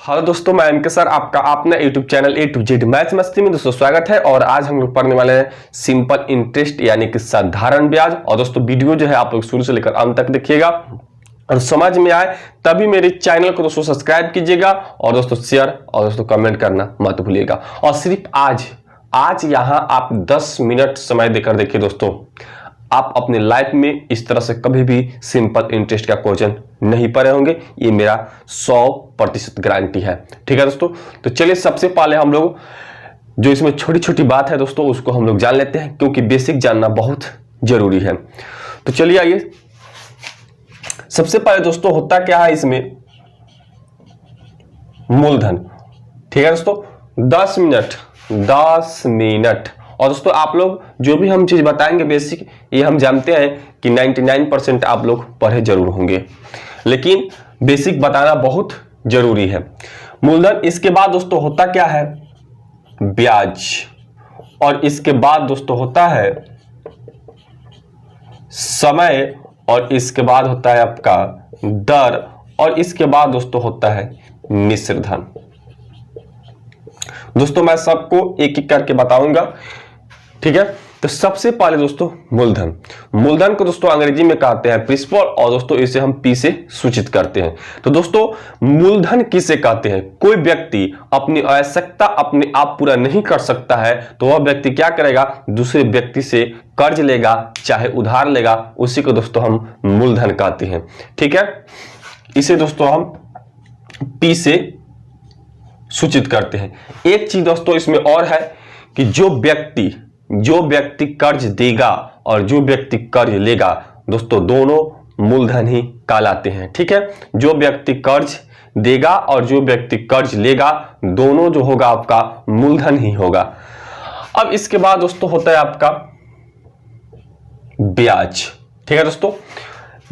Hello दोस्तों, मैं M के सर आपका अपना YouTube channel A to Z math मस्ती में दोस्तों स्वागत है। और आज हम लोग पढ़ने वाले हैं सिंपल इंटरेस्ट यानी कि साधारण ब्याज। और दोस्तों वीडियो जो है आप लोग शुरू से लेकर अंत तक देखिएगा और समझ में आए तभी मेरे चैनल को दोस्तों सब्सक्राइब कीजिएगा और दोस्तों शेयर और दोस्तों कमेंट करना मत भूलिएगा। और सिर्फ आज यहाँ आप 10 मिनट समय देकर देखिए दोस्तों, आप अपने लाइफ में इस तरह से कभी भी सिंपल इंटरेस्ट का क्वेश्चन नहीं पढ़े होंगे, ये मेरा 100% गारंटी है। ठीक है दोस्तों, तो चलिए सबसे पहले हम लोग जो इसमें छोटी छोटी बात है दोस्तों उसको हम लोग जान लेते हैं, क्योंकि बेसिक जानना बहुत जरूरी है। तो चलिए आइए, सबसे पहले दोस्तों होता क्या है इसमें मूलधन। ठीक है दोस्तों, 10 मिनट। और दोस्तों आप लोग जो भी हम चीज बताएंगे बेसिक, ये हम जानते हैं कि 99% आप लोग पढ़े जरूर होंगे, लेकिन बेसिक बताना बहुत जरूरी है। मूलधन, इसके बाद दोस्तों होता क्या है ब्याज, और इसके बाद दोस्तों होता है समय, और इसके बाद होता है आपका दर, और इसके बाद दोस्तों होता है मिश्र धन। दोस्तों मैं सबको एक एक करके बताऊंगा, ठीक है। तो सबसे पहले दोस्तों मूलधन को दोस्तों अंग्रेजी में कहते हैं प्रिंसिपल, और दोस्तों इसे हम पी से सूचित करते हैं। तो दोस्तों मूलधन किसे कहते हैं? कोई व्यक्ति अपनी आवश्यकता अपने आप पूरा नहीं कर सकता है तो वह व्यक्ति क्या करेगा, दूसरे व्यक्ति से कर्ज लेगा, चाहे उधार लेगा, उसी को दोस्तों हम मूलधन कहते हैं। ठीक है, इसे दोस्तों हम पी से सूचित करते हैं। एक चीज दोस्तों इसमें और है कि जो व्यक्ति कर्ज देगा और जो व्यक्ति कर्ज लेगा दोस्तों दोनों मूलधन ही कहलाते हैं। ठीक है, जो व्यक्ति कर्ज देगा और जो व्यक्ति कर्ज लेगा दोनों जो होगा आपका मूलधन ही होगा। अब इसके बाद दोस्तों होता है आपका ब्याज। ठीक है दोस्तों,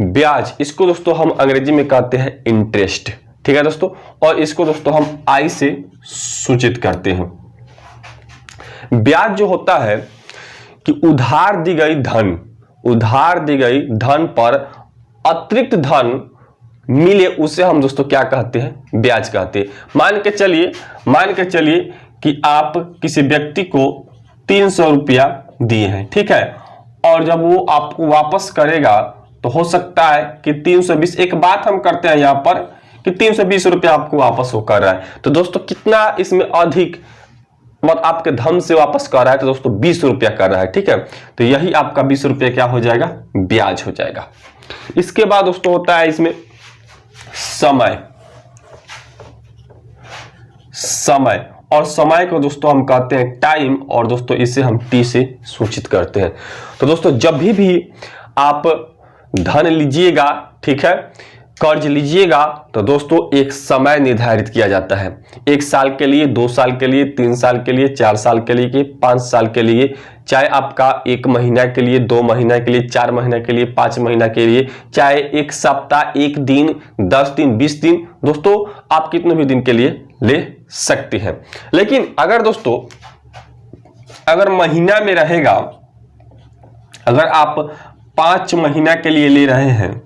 ब्याज इसको दोस्तों हम अंग्रेजी में कहते हैं इंटरेस्ट। ठीक है दोस्तों, और इसको दोस्तों हम आई से सूचित करते हैं। ब्याज जो होता है कि उधार दी गई धन पर अतिरिक्त धन मिले उसे हम दोस्तों क्या कहते हैं, ब्याज कहते हैं। मान के चलिए कि आप किसी व्यक्ति को 300 रुपया दिए हैं, ठीक है, और जब वो आपको वापस करेगा तो हो सकता है कि 320, एक बात हम करते हैं यहां पर कि 320 रुपया आपको वापस हो कर रहा है, तो दोस्तों कितना इसमें अधिक मतलब आपके धन से वापस कर रहा है, तो दोस्तों 20 रुपया कर रहा है। ठीक है, तो यही आपका 20 रुपया क्या हो जाएगा, ब्याज हो जाएगा। इसके बाद दोस्तों होता है इसमें समय, और समय को दोस्तों हम कहते हैं टाइम, और दोस्तों इसे हम टी से सूचित करते हैं। तो दोस्तों जब भी आप धन लीजिएगा, ठीक है, कर्ज लीजिएगा, तो दोस्तों एक समय निर्धारित किया जाता है। 1 साल के लिए, 2 साल के लिए, 3 साल के लिए, 4 साल के लिए, 5 साल के लिए, चाहे आपका 1 महीना के लिए, 2 महीना के लिए, 4 महीना के लिए, 5 महीना के लिए, चाहे 1 सप्ताह, 1 दिन, 10 दिन, 20 दिन, दोस्तों आप कितने भी दिन के लिए ले सकते हैं। लेकिन अगर दोस्तों अगर महीना में रहेगा, अगर आप 5 महीना के लिए ले रहे हैं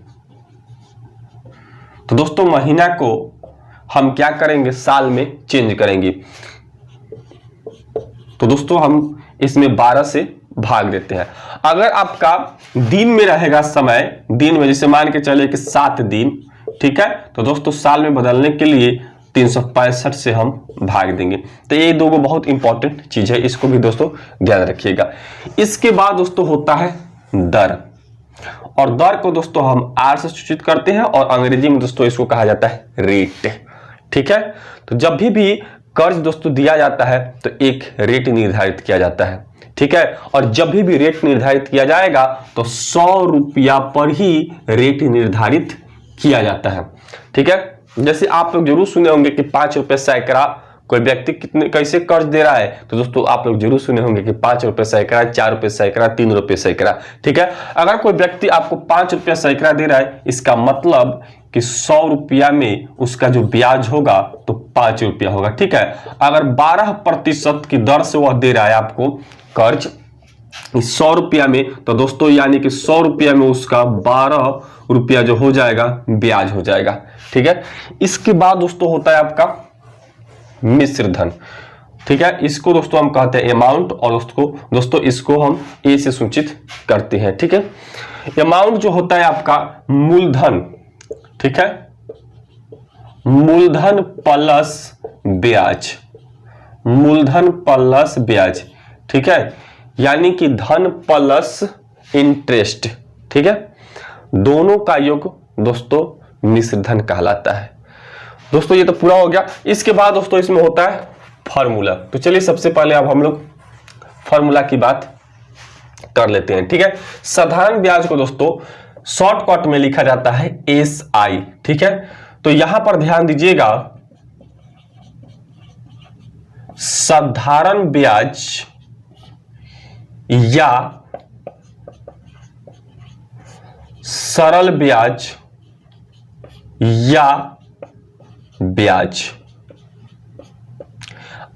तो दोस्तों महीना को हम क्या करेंगे, साल में चेंज करेंगे। तो दोस्तों हम इसमें 12 से भाग देते हैं। अगर आपका दिन में रहेगा समय, दिन में जैसे मान के चले कि 7 दिन, ठीक है, तो दोस्तों साल में बदलने के लिए 365 से हम भाग देंगे। तो ये दो बहुत इंपॉर्टेंट चीज है, इसको भी दोस्तों ध्यान रखिएगा। इसके बाद दोस्तों होता है दर, और दर को दोस्तों हम आर से सूचित करते हैं, और अंग्रेजी में दोस्तों इसको कहा जाता है रेट। ठीक है, तो जब भी कर्ज दोस्तों दिया जाता है तो एक रेट निर्धारित किया जाता है। ठीक है, और जब भी रेट निर्धारित किया जाएगा तो 100 रुपया पर ही रेट निर्धारित किया जाता है। ठीक है, जैसे आप लोग जरूर सुने होंगे कि 5 रुपए सैकड़ा कोई व्यक्ति कैसे कर्ज दे रहा है, तो दोस्तों आप लोग जरूर सुने होंगे कि 5 रुपए सैकड़ा, 4 रुपए सैकड़ा, 3 रुपए सैकड़ा। ठीक है, अगर कोई व्यक्ति आपको 5 रुपया सैकड़ा दे रहा है, इसका मतलब कि 100 रुपया में उसका जो ब्याज होगा तो 5 रुपया होगा। ठीक है, अगर 12% की दर से वह दे रहा है आपको कर्ज 100 रुपया में, तो दोस्तों यानी कि 100 रुपया में उसका 12 रुपया जो हो जाएगा ब्याज हो जाएगा। ठीक है, इसके बाद दोस्तों होता है आपका मिश्र धन। ठीक है, इसको दोस्तों हम कहते हैं अमाउंट, और दोस्तों इसको हम ए से सूचित करते हैं। ठीक है, अमाउंट जो होता है आपका मूलधन, ठीक है, मूलधन प्लस ब्याज, मूलधन प्लस ब्याज। ठीक है, यानी कि धन प्लस इंटरेस्ट। ठीक है, दोनों का योग दोस्तों मिश्र धन कहलाता है। दोस्तों ये तो पूरा हो गया। इसके बाद दोस्तों इसमें होता है फॉर्मूला। तो चलिए सबसे पहले अब हम लोग फॉर्मूला की बात कर लेते हैं। ठीक है, साधारण ब्याज को दोस्तों शॉर्टकट में लिखा जाता है SI। ठीक है, तो यहां पर ध्यान दीजिएगा, साधारण ब्याज या सरल ब्याज या ब्याज,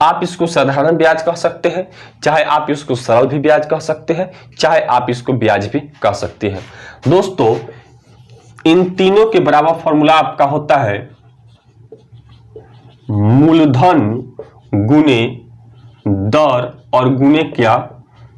आप इसको साधारण ब्याज कह सकते हैं, चाहे आप इसको सरल भी ब्याज कह सकते हैं, चाहे आप इसको ब्याज भी कह सकते हैं। दोस्तों इन तीनों के बराबर फॉर्मूला आपका होता है मूलधन गुने दर और गुने क्या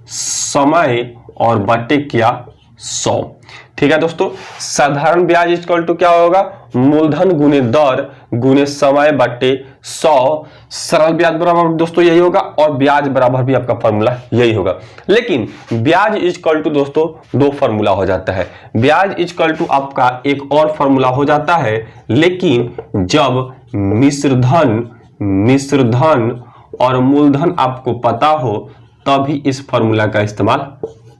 समय और बटे क्या 100। ठीक है दोस्तों, साधारण ब्याज इक्वल टू क्या होगा, मूलधन गुने दर गुने समय बटे 100। सरल ब्याज बराबर दोस्तों यही होगा, और ब्याज बराबर भी आपका फॉर्मूला यही होगा। लेकिन ब्याज इक्वल टू दोस्तों दो फॉर्मूला हो जाता है। ब्याज इक्वल टू आपका एक और फॉर्मूला हो जाता है, लेकिन जब मिश्र धन और मूलधन आपको पता हो तभी इस फॉर्मूला का इस्तेमाल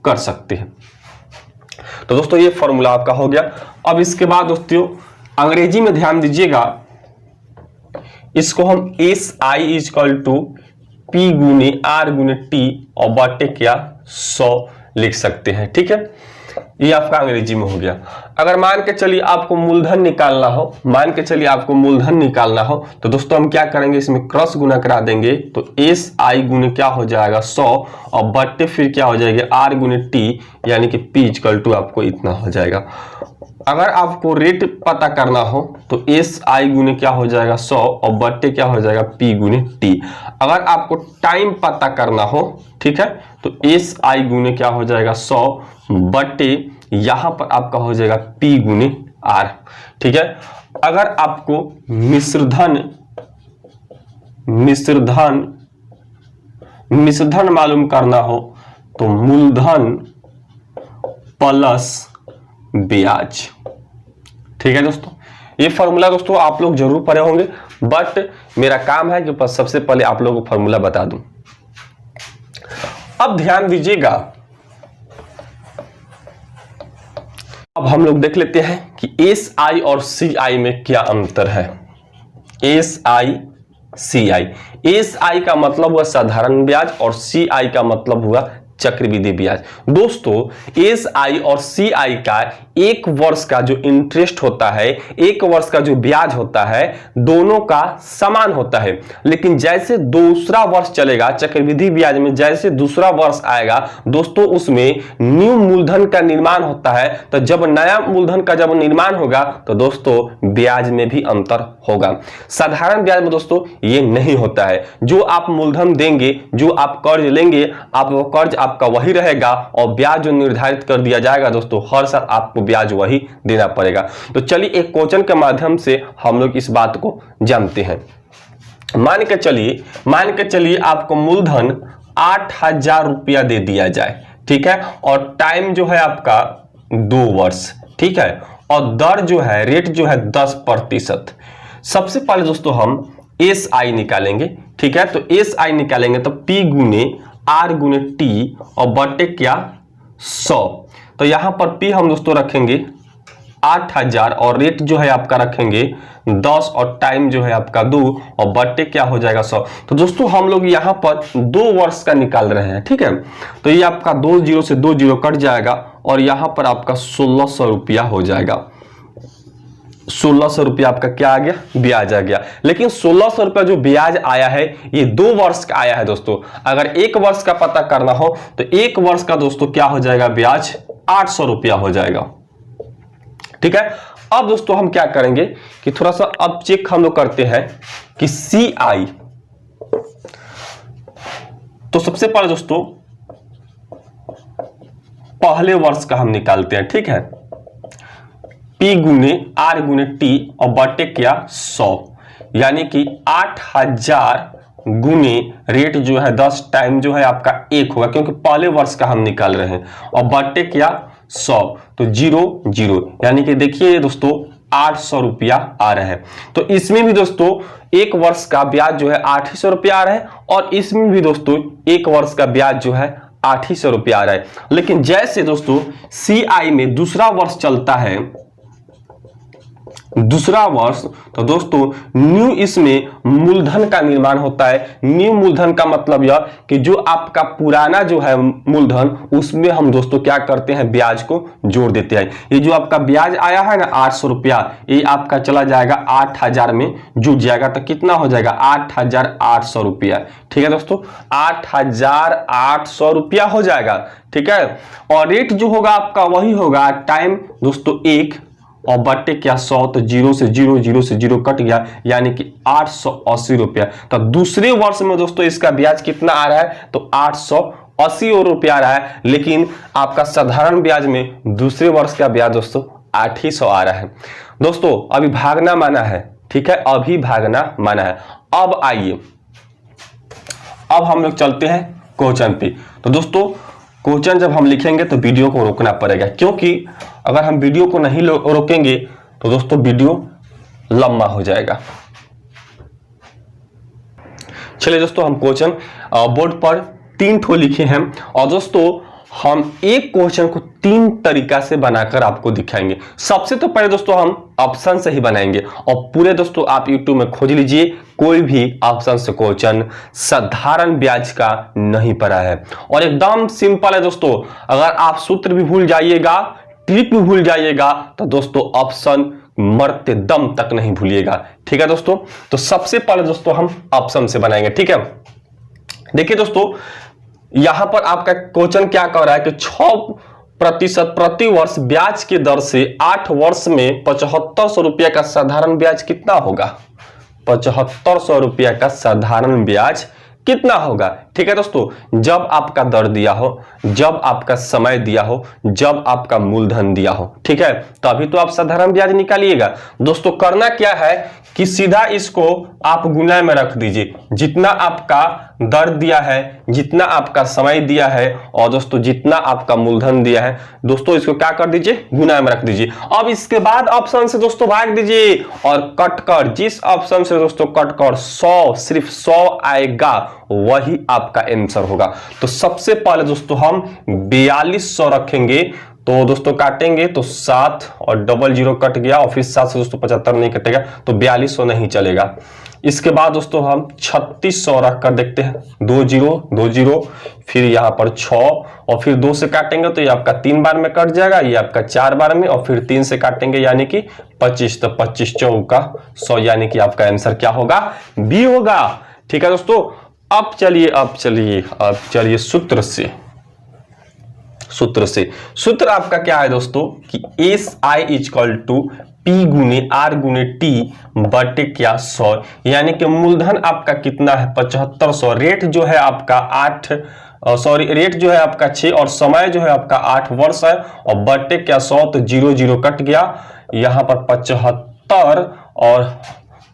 कर सकते हैं। तो दोस्तों ये फॉर्मूला आपका हो गया। अब इसके बाद दोस्तों अंग्रेजी में ध्यान दीजिएगा, इसको हम SI इक्वल टू P गुने R गुने T और बटे क्या 100 लिख सकते हैं। ठीक है, ये आपका अंग्रेजी में हो गया। अगर मान के चलिए आपको मूलधन निकालना हो, तो दोस्तों हम क्या करेंगे, इसमें क्रॉस गुना करा देंगे, तो SI गुने क्या हो जाएगा 100 और बट्टे फिर क्या हो जाएगा R गुने T, यानी कि P इक्वल टू आपको इतना हो जाएगा। अगर आपको रेट पता करना हो तो SI गुने क्या हो जाएगा 100 और बट्टे क्या हो जाएगा P गुने T। अगर आपको टाइम पता करना हो, ठीक है, तो SI गुने क्या हो जाएगा 100 बट्टे यहां पर आपका हो जाएगा P गुने R। ठीक है, अगर आपको मिश्रधन मालूम करना हो तो मूलधन प्लस ब्याज। ठीक है दोस्तों, ये फॉर्मूला दोस्तों आप लोग जरूर पढ़े होंगे, बट मेरा काम है कि सबसे पहले आप लोगों को फॉर्मूला बता दूं। अब ध्यान दीजिएगा, अब हम लोग देख लेते हैं कि SI और CI में क्या अंतर है। SI CI, SI का मतलब हुआ साधारण ब्याज और CI का मतलब हुआ चक्रवृद्धि ब्याज। दोस्तों SI और CI का एक वर्ष का जो इंटरेस्ट होता है, एक वर्ष का जो ब्याज होता है, दोनों का समान होता है। लेकिन जैसे दूसरा वर्ष चलेगा, चक्रवृद्धि ब्याज में जैसे दूसरा वर्ष आएगा दोस्तों, उसमें न्यू मूलधन का निर्माण होता है। तो जब नया मूलधन का जब निर्माण होगा तो दोस्तों ब्याज में भी अंतर होगा। साधारण ब्याज में दोस्तों ये नहीं होता है। जो आप मूलधन देंगे, जो आप कर्ज लेंगे, आप वो कर्ज आपका वही रहेगा और ब्याज जो निर्धारित कर दिया जाएगा दोस्तों, हर साल आपको ब्याज वही देना पड़ेगा। तो चलिए एक क्वेश्चन के माध्यम से हम लोग इस बात को जानते हैं। मान के चलिए आपको मूलधन 8,000 रुपया दे दिया जाए, ठीक है, और टाइम जो है आपका 2 वर्ष, ठीक है, और दर जो है, रेट जो है 10%। सबसे पहले दोस्तों हम SI निकालेंगे, ठीक है, तो SI निकालेंगे तो P गुने R गुने T और बटे क्या 100। तो यहां पर P हम दोस्तों रखेंगे 8,000 और रेट जो है आपका रखेंगे 10 और टाइम जो है आपका 2 और बटे क्या हो जाएगा 100। तो दोस्तों हम लोग यहां पर 2 वर्ष का निकाल रहे हैं, ठीक है, तो ये आपका 2 जीरो से 2 जीरो कट जाएगा और यहां पर आपका 1600 रुपया हो जाएगा। 1600 रुपया आपका क्या आ गया, ब्याज आ गया। लेकिन 1600 रुपया जो ब्याज आया है ये 2 वर्ष का आया है दोस्तों। अगर 1 वर्ष का पता करना हो तो 1 वर्ष का दोस्तों क्या हो जाएगा, ब्याज 800 रुपया हो जाएगा। ठीक है, अब दोस्तों हम क्या करेंगे कि थोड़ा सा अब चेक हम लोग करते हैं कि तो सबसे पहले दोस्तों पहले वर्ष का हम निकालते हैं, ठीक है। P गुने R गुने T और बटे क्या 100, यानी कि 8000 गुने रेट जो है 10 टाइम जो है आपका 1 होगा, क्योंकि पहले वर्ष का हम निकाल रहे हैं, और बटे क्या 100, तो 0 0, यानी कि देखिए दोस्तों 800 रुपया आ रहा है। तो इसमें भी दोस्तों एक वर्ष का ब्याज जो है 800 रुपया आ रहा है, और इसमें भी दोस्तों एक वर्ष का ब्याज जो है 800 रुपया आ रहा है। लेकिन जैसे दोस्तों CI में दूसरा वर्ष चलता है, दूसरा वर्ष, तो दोस्तों न्यू इसमें मूलधन का निर्माण होता है। न्यू मूलधन का मतलब यह कि जो आपका पुराना जो है मूलधन, उसमें हम दोस्तों क्या करते हैं, ब्याज को जोड़ देते हैं। ये जो आपका ब्याज आया है ना 800 रुपया, ये आपका चला जाएगा 8000 में जुट जाएगा, तो कितना हो जाएगा 8800 रुपया, ठीक है दोस्तों, 8800 रुपया हो जाएगा, ठीक है। और रेट जो होगा आपका वही होगा टाइम दोस्तों 1 और बटे क्या 100, तो 0 से 0 0 से 0 कट गया, यानी कि 880 रुपया। तो दूसरे वर्ष में दोस्तों इसका ब्याज कितना आ रहा है, तो 880 रुपया आ रहा है। लेकिन आपका साधारण ब्याज में दूसरे वर्ष का ब्याज दोस्तों 800 आ रहा है। दोस्तों अभी भागना माना है, ठीक है, अभी भागना माना है। अब आइए, अब हम लोग चलते हैं क्वेश्चन पे। तो दोस्तों क्वेश्चन जब हम लिखेंगे तो वीडियो को रोकना पड़ेगा, क्योंकि अगर हम वीडियो को नहीं रोकेंगे तो दोस्तों वीडियो लंबा हो जाएगा। चलिए दोस्तों हम क्वेश्चन बोर्ड पर 3 ठो लिखे हैं, और दोस्तों हम एक क्वेश्चन को 3 तरीका से बनाकर आपको दिखाएंगे। सबसे तो पहले दोस्तों हम ऑप्शन से ही बनाएंगे, और पूरे दोस्तों आप YouTube में खोज लीजिए, कोई भी ऑप्शन से क्वेश्चन साधारण ब्याज का नहीं पड़ा है, और एकदम सिंपल है दोस्तों। अगर आप सूत्र भी भूल जाइएगा, ट्रिक भी भूल जाइएगा, तो दोस्तों ऑप्शन मरते दम तक नहीं भूलिएगा, ठीक है दोस्तों। तो सबसे पहले दोस्तों हम ऑप्शन से बनाएंगे, ठीक है। देखिए दोस्तों यहां पर आपका क्वेश्चन क्या कह रहा है कि 6% प्रति वर्ष ब्याज की दर से 8 वर्ष में 7500 रुपया का साधारण ब्याज कितना होगा। 7500 रुपया का साधारण ब्याज कितना होगा, ठीक है दोस्तों। जब आपका दर दिया हो, जब आपका समय दिया हो, जब आपका मूलधन दिया हो, ठीक है, तभी तो आप साधारण ब्याज निकालिएगा। दोस्तों करना क्या है कि सीधा इसको आप गुना में रख दीजिए, जितना आपका दर दिया है, जितना आपका समय दिया है, और दोस्तों जितना आपका मूलधन दिया है, दोस्तों इसको क्या कर दीजिए, गुना में रख दीजिए। अब इसके बाद ऑप्शन से दोस्तों भाग दीजिए, और कट कर, जिस ऑप्शन से दोस्तों कट कर 100, सिर्फ 100 आएगा, वही आपका आंसर होगा। तो सबसे पहले दोस्तों हम 4200 रखेंगे, तो दोस्तों काटेंगे तो 7 और डबल 0 कट गया, और फिर 7 से दोस्तों 75 नहीं कटेगा, तो 4200 नहीं चलेगा। इसके बाद दोस्तों हम 3600 रख कर देखते हैं, 2 0 2 0, फिर यहाँ पर 6, और फिर 2 से काटेंगे तो ये आपका 3 बार में कट जाएगा, ये आपका 4 बार में, और फिर 3 से काटेंगे यानी कि 25, तो 25 चौका 100, यानी कि आपका आंसर क्या होगा, बी होगा, ठीक है दोस्तों। अब चलिए सूत्र आपका क्या है दोस्तों कि SI इक्वल टू P गुने R गुने T बटे क्या 100, यानी कि मूलधन आपका कितना है 7500, रेट जो है आपका 6 और समय जो है आपका 8 वर्ष है, और बटे क्या 100, तो 0 0 कट गया, यहाँ पर 75 और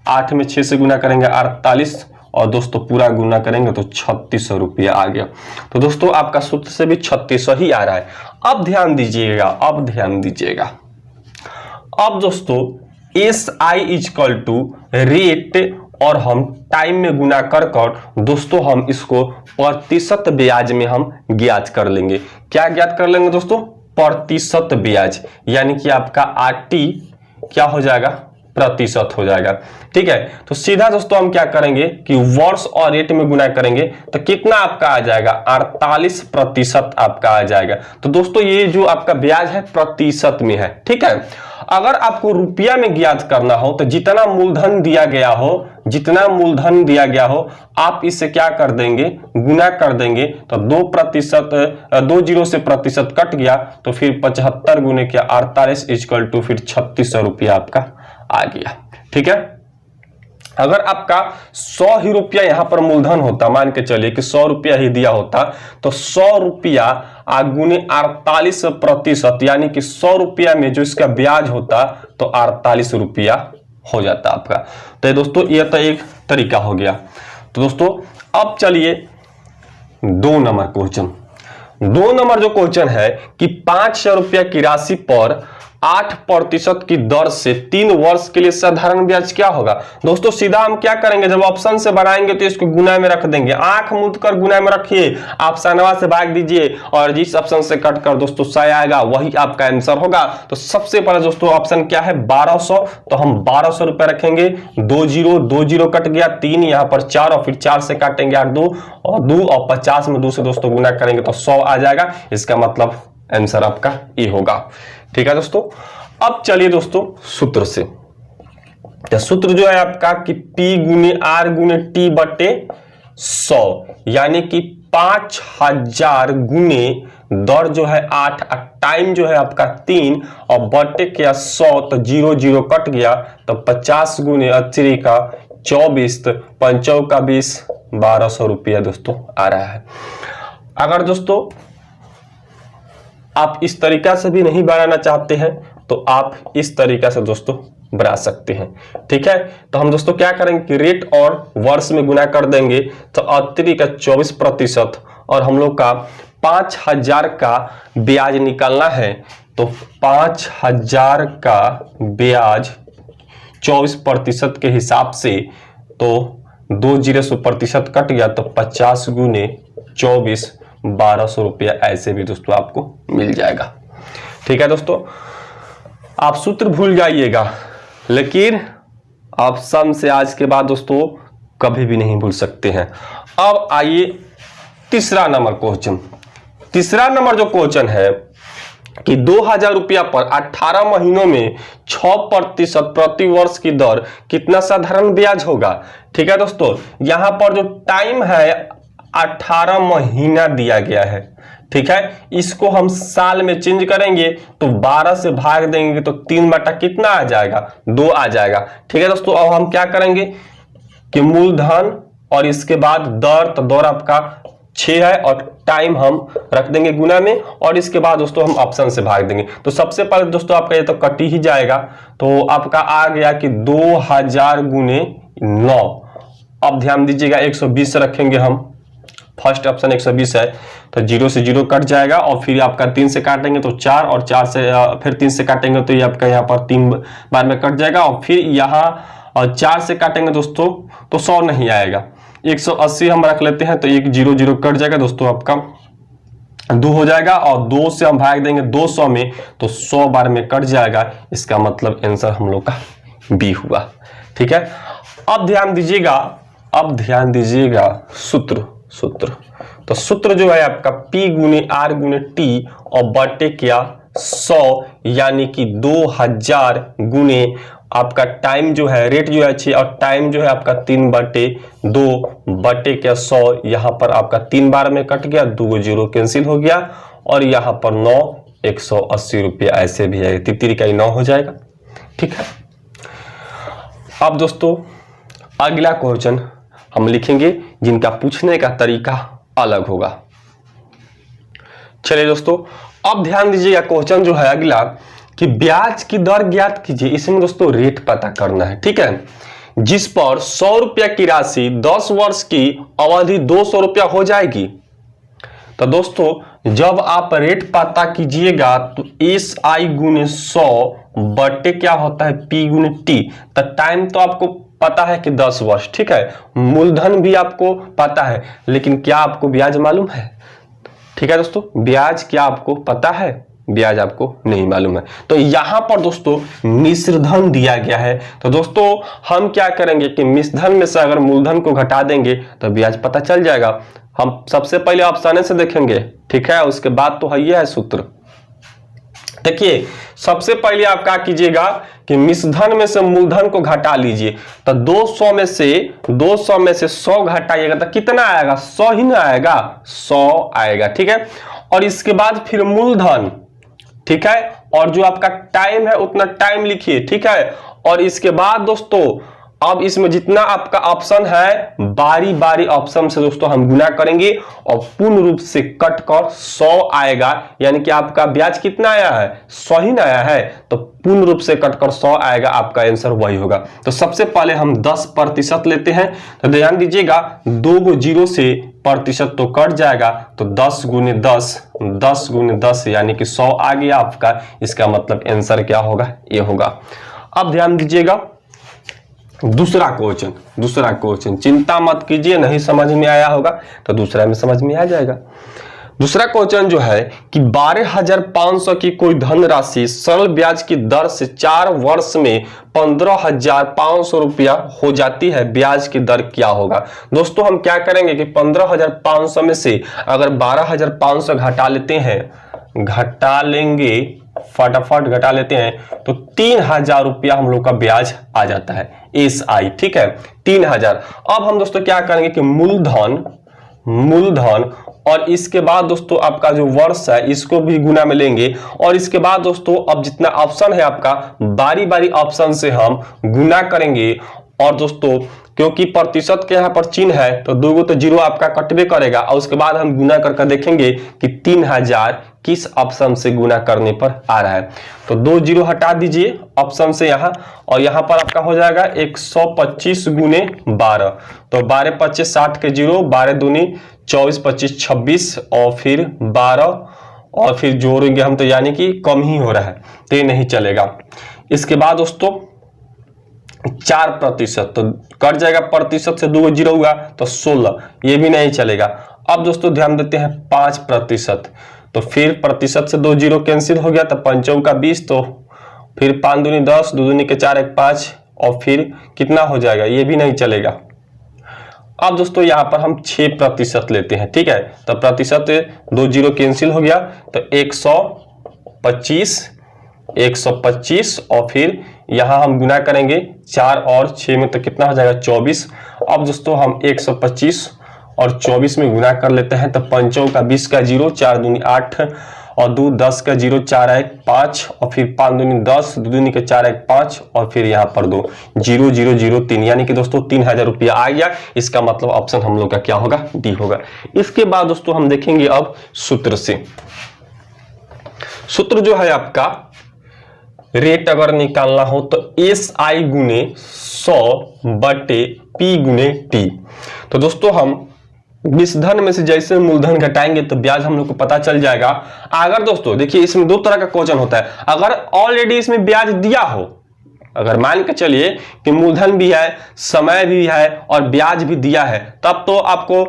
8 में 6 से गुना करेंगे 48, और दोस्तों पूरा गुना करेंगे तो 3600 रुपया आ गया। तो दोस्तों आपका सूत्र से भी 3600 ही आ रहा है। अब ध्यान दीजिएगा, अब दोस्तों SI इक्वल टू रेट और हम टाइम में गुना कर दोस्तों हम इसको प्रतिशत ब्याज में हम ज्ञात कर लेंगे। क्या ज्ञात कर लेंगे दोस्तों, प्रतिशत ब्याज, यानी कि आपका RT क्या हो जाएगा, प्रतिशत हो जाएगा, ठीक है। तो सीधा दोस्तों हम क्या करेंगे कि वर्ष और रेट में गुना करेंगे, तो कितना आपका आ जाएगा, 48% आपका आ जाएगा। तो दोस्तों ये जो आपका ब्याज है प्रतिशत में है, ठीक है। अगर आपको रुपया में ज्ञात करना हो, तो जितना मूलधन दिया गया हो आप इसे क्या कर देंगे, गुना कर देंगे, तो 2 0 से प्रतिशत कट गया, तो फिर 75 गुने क्या 48 इक्वल टू फिर 3600 रुपया आपका आ गया, ठीक है। अगर आपका 100 ही रुपया यहां पर मूलधन होता, मान के चलिए कि 100 रुपया ही दिया होता, तो 100 रुपया गुने 48%, यानी कि 100 रुपया में जो इसका ब्याज होता तो 48 रुपया हो जाता आपका। तो दोस्तों यह तो एक तरीका हो गया। तो दोस्तों अब चलिए 2 नंबर क्वेश्चन। 2 नंबर जो क्वेश्चन है कि 500 रुपया की राशि पर 8% की दर से 3 वर्ष के लिए साधारण ब्याज क्या होगा। दोस्तों सीधा हम क्या करेंगे, जब ऑप्शन से बनाएंगे तो इसको गुना में रख देंगे, आंख मूंद कर गुना में रखिए, आप सानवा से भाग दीजिए और जिस ऑप्शन से कट कर दोस्तों 100 आएगा वही आपका आंसर होगा। तो सबसे पहले दोस्तों ऑप्शन क्या है 1200, तो हम 1200 रुपए रखेंगे, 2 0 कट गया, 3 यहां पर 4 और फिर 4 से काटेंगे 8 2 और 50 में 2 से दोस्तों गुना करेंगे तो 100 आ जाएगा। इसका मतलब आंसर आपका ये होगा। ठीक है दोस्तों, अब चलिए दोस्तों सूत्र से। तो सूत्र जो है आपका कि P गुने R गुने T बटे 100, यानी कि 5000 गुने दर जो है 8, टाइम जो है आपका 3 और बटे क्या 100, तो 0 0 कट गया, तो 50 गुने 80 का 24, तो 5 का 20, 1200 रुपया दोस्तों आ रहा है। अगर दोस्तों आप इस तरीका से भी नहीं बनाना चाहते हैं तो आप इस तरीका से दोस्तों बना सकते हैं। ठीक है, तो हम दोस्तों क्या करेंगे कि रेट और वर्ष में गुना कर देंगे, तो 80 का 24% और हम लोग का 5000 का ब्याज निकालना है, तो 5000 का ब्याज 24% के हिसाब से, तो 2 0 प्रतिशत कट गया, तो 50 गुने 24, 1200 रुपया ऐसे भी दोस्तों आपको मिल जाएगा। ठीक है दोस्तों, आप सूत्र भूल जाइएगा, लेकिन ऑप्शन से आज के बाद दोस्तों कभी भी नहीं भूल सकते हैं। अब आइए तीसरा नंबर क्वेश्चन। तीसरा नंबर जो क्वेश्चन है कि 2000 रुपया पर 18 महीनों में 6% प्रति वर्ष की दर कितना साधारण ब्याज होगा। ठीक है दोस्तों, यहां पर जो टाइम है 18 महीना दिया गया है। ठीक है, इसको हम साल में चेंज करेंगे तो 12 से भाग देंगे तो 3 बटा कितना आ जाएगा, 2 आ जाएगा। ठीक है दोस्तों, अब हम क्या करेंगे कि मूलधन और इसके बाद दर, तो दर आपका 6 है और टाइम हम रख देंगे गुना में, और इसके बाद दोस्तों हम ऑप्शन से भाग देंगे। तो सबसे पहले दोस्तों आपका ये तो कट ही जाएगा, तो आपका आ गया कि 2000 गुने 9। अब ध्यान दीजिएगा 120 रखेंगे हम, फर्स्ट ऑप्शन 120 है, तो 0 से 0 कट जाएगा और फिर आपका 3 से काटेंगे तो 4 और 4 से फिर 3 से काटेंगे तो ये आपका यहाँ पर 3 बार में कट जाएगा, और फिर यहाँ 4 से काटेंगे दोस्तों तो 100 नहीं आएगा, 180 हम रख लेते हैं, तो 1 0 0 कट जाएगा दोस्तों, आपका 2 हो जाएगा, और 2 से हम भाग देंगे 200 में तो 100 बार में कट जाएगा। इसका मतलब आंसर हम लोग का बी हुआ। ठीक है, अब ध्यान दीजिएगा सूत्र। तो सूत्र जो है आपका P गुने R गुने T और बटे क्या 100, यानी कि 2000 गुने आपका टाइम जो है, रेट जो है 6 और टाइम जो है आपका 3/2 बटे क्या 100, यहां पर आपका 3 बार में कट गया, 2 0 कैंसिल हो गया, और यहां पर 9 180 रुपया ऐसे भी है, 3 का 9 हो जाएगा। ठीक है, अब दोस्तों अगला क्वेश्चन हम लिखेंगे जिनका पूछने का तरीका अलग होगा। चलिए दोस्तों, अब ध्यान दीजिएगा क्वेश्चन जो है अगला कि ब्याज की दर ज्ञात कीजिए। इसमें दोस्तों रेट पता करना है। ठीक है, जिस पर 100 रुपया की राशि 10 वर्ष की अवधि 200 रुपया हो जाएगी। तो दोस्तों जब आप रेट पता कीजिएगा तो SI गुने 100 बटे क्या होता है P गुने T। तो टाइम तो आपको पता है कि 10 वर्ष, ठीक है, मूलधन भी आपको पता है, लेकिन क्या आपको ब्याज मालूम है। ठीक है दोस्तों, ब्याज क्या आपको पता है, ब्याज आपको नहीं मालूम है। तो यहां पर दोस्तों मिश्रधन दिया गया है, तो दोस्तों हम क्या करेंगे कि मिश्रधन में से अगर मूलधन को घटा देंगे तो ब्याज पता चल जाएगा। हम सबसे पहले ऑप्शन से देखेंगे, ठीक है, उसके बाद तो है यह सूत्र। देखिए सबसे पहले आप क्या कीजिएगा कि मिश्रधन में से मूलधन को घटा लीजिए। तो 200 में से 100 घटाइएगा तो कितना आएगा, 100 ही ना आएगा, 100 आएगा। ठीक है, और इसके बाद फिर मूलधन, ठीक है, और जो आपका टाइम है उतना टाइम लिखिए। ठीक है, और इसके बाद दोस्तों अब इसमें जितना आपका ऑप्शन है बारी बारी ऑप्शन से दोस्तों हम गुना करेंगे और पूर्ण रूप से कट कर 100 आएगा, यानी कि आपका ब्याज कितना आया है 100 ही ना आया है, तो पूर्ण रूप से कट कर 100 आएगा, आपका आंसर वही होगा। तो सबसे पहले हम 10% लेते हैं, तो ध्यान दीजिएगा 2 गो 0 से प्रतिशत तो कट जाएगा, तो 10 गुने 10 10 गुने 10 यानी कि 100 आ गया आपका। इसका मतलब आंसर क्या होगा, ये होगा। अब ध्यान दीजिएगा दूसरा क्वेश्चन, चिंता मत कीजिए, नहीं समझ में आया होगा तो दूसरा में समझ में आ जाएगा। दूसरा क्वेश्चन जो है कि 12,500 की कोई धनराशि सरल ब्याज की दर से 4 वर्ष में 15,500 रुपया हो जाती है, ब्याज की दर क्या होगा। दोस्तों हम क्या करेंगे कि 15,500 में से अगर 12,500 घटा लेंगे, फटाफट घटा लेते हैं, तो 3,000 रुपया हम लोग का ब्याज आ जाता है SI, ठीक है 3,000। अब हम दोस्तों क्या करेंगे कि मूलधन और इसके बाद दोस्तों आपका जो वर्ष है इसको भी गुना में लेंगे, और इसके बाद दोस्तों अब जितना ऑप्शन है आपका बारी बारी ऑप्शन से हम गुना करेंगे। और दोस्तों क्योंकि प्रतिशत के यहाँ पर चिन्ह है तो 2 गो तो 0 आपका कटबे करेगा, और उसके बाद हम गुना करके देखेंगे कि 3,000 किस ऑप्शन से गुना करने पर आ रहा है। तो 2 0 हटा दीजिए ऑप्शन से यहाँ, और यहाँ पर आपका हो जाएगा 125 गुने 12, तो 12 25 60 के 0, 12 दूनी 24 25 26 और फिर 12 और फिर जोड़ेंगे हम, तो यानी कि कम ही हो रहा है, तो ये नहीं चलेगा। इसके बाद दोस्तों 4% तो कट जाएगा, प्रतिशत से 2 गो 0 हुआ तो 16, ये भी नहीं चलेगा। अब दोस्तों ध्यान देते हैं 5%, तो फिर प्रतिशत से 2 0 कैंसिल हो गया, तो 5 का 20, तो फिर 5 दूनी 10, 2 दूनी के 4 1 5, और फिर कितना हो जाएगा, ये भी नहीं चलेगा। अब दोस्तों यहाँ पर हम 6% लेते हैं, ठीक है, तो प्रतिशत 2 0 कैंसिल हो गया, तो 125 और फिर यहाँ हम गुना करेंगे 4 और 6 में, तो कितना हो जाएगा 24। अब दोस्तों हम 125 और 24 में गुना कर लेते हैं, तो 5 का 20 का 0, 4 दूनी 8 और 2 10 का 0, 4 1 5 और फिर 5 दूनी 10, 2 दूनी के 4 1 5 और फिर यहाँ पर 2 0 0 0 3, यानी कि दोस्तों 3,000 रुपया आ गया। इसका मतलब ऑप्शन हम लोग का क्या होगा, डी होगा। इसके बाद दोस्तों हम देखेंगे अब सूत्र से। सूत्र जो है आपका रेट अगर निकालना हो तो SI गुने 100 बटे P गुने T। तो दोस्तों हम विषधन में से जैसे मूलधन घटाएंगे तो ब्याज हम लोग को पता चल जाएगा। अगर दोस्तों देखिए इसमें 2 तरह का क्वेश्चन होता है, अगर ऑलरेडी इसमें ब्याज दिया हो, अगर मान के चलिए कि मूलधन भी है, समय भी है और ब्याज भी दिया है, तब तो आपको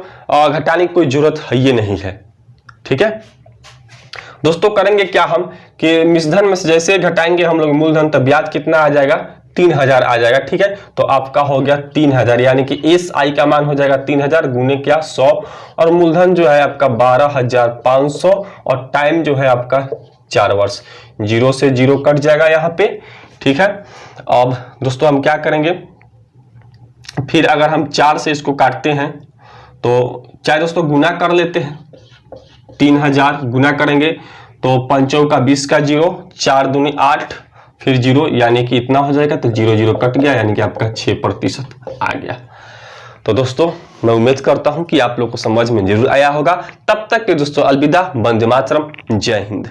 घटाने की कोई जरूरत है ये नहीं है, ठीक है। दोस्तों करेंगे क्या हम कि मिश्रधन में से जैसे घटाएंगे हम लोग मूलधन, तो ब्याज कितना आ जाएगा 3,000 आ जाएगा, ठीक है। तो आपका हो गया 3,000, यानी कि SI का मान हो जाएगा 3,000 गुने क्या 100, और मूलधन जो है आपका 12,500 और टाइम जो है आपका 4 वर्ष। 0 से 0 कट जाएगा यहाँ पे, ठीक है। अब दोस्तों हम क्या करेंगे, फिर अगर हम 4 से इसको काटते हैं तो चाहे दोस्तों गुना कर लेते हैं, 3,000 गुना करेंगे तो 5 का 20 का 0, 4 दूनी 8 फिर 0, यानी कि इतना हो जाएगा, तो 0 0 कट गया, यानी कि आपका 6% आ गया। तो दोस्तों मैं उम्मीद करता हूं कि आप लोग को समझ में जरूर आया होगा। तब तक के दोस्तों अलविदा, वंदे मातरम, जय हिंद।